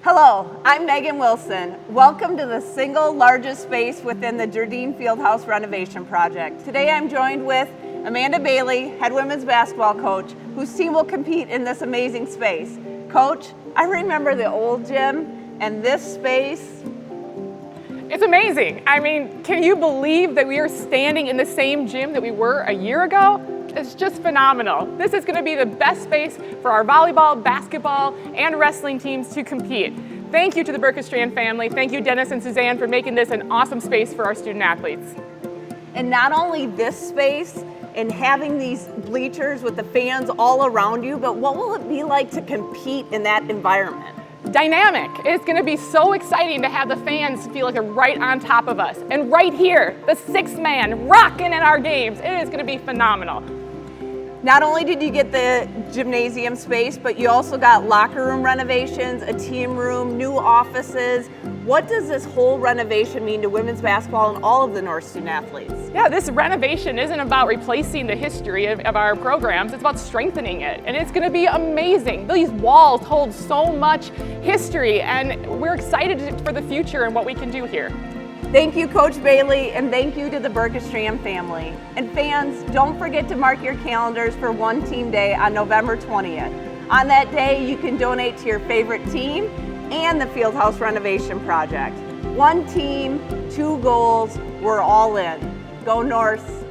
Hello, I'm Megan Wilson. Welcome to the single largest space within the Gerdin Fieldhouse renovation project. Today I'm joined with Amanda Bailey, head women's basketball coach, whose team will compete in this amazing space. Coach, I remember the old gym and this space. It's amazing. I mean, can you believe that we are standing in the same gym that we were a year ago? It's just phenomenal. This is going to be the best space for our volleyball, basketball, and wrestling teams to compete. Thank you to the Berkestrand family. Thank you, Dennis and Suzanne, for making this an awesome space for our student athletes. And not only this space and having these bleachers with the fans all around you, but what will it be like to compete in that environment? Dynamic. It's going to be so exciting to have the fans feel like they're right on top of us. And right here, the sixth man rocking in our games. It is going to be phenomenal. Not only did you get the gymnasium space, but you also got locker room renovations, a team room, new offices. What does this whole renovation mean to women's basketball and all of the Norse student athletes? Yeah, this renovation isn't about replacing the history of our programs, it's about strengthening it. And it's going to be amazing. These walls hold so much history, and we're excited for the future and what we can do here. Thank you, Coach Bailey, and thank you to the Berkestrand family. And fans, don't forget to mark your calendars for One Team Day on November 20th. On that day, you can donate to your favorite team and the Fieldhouse renovation project. One team, two goals, we're all in. Go Norse!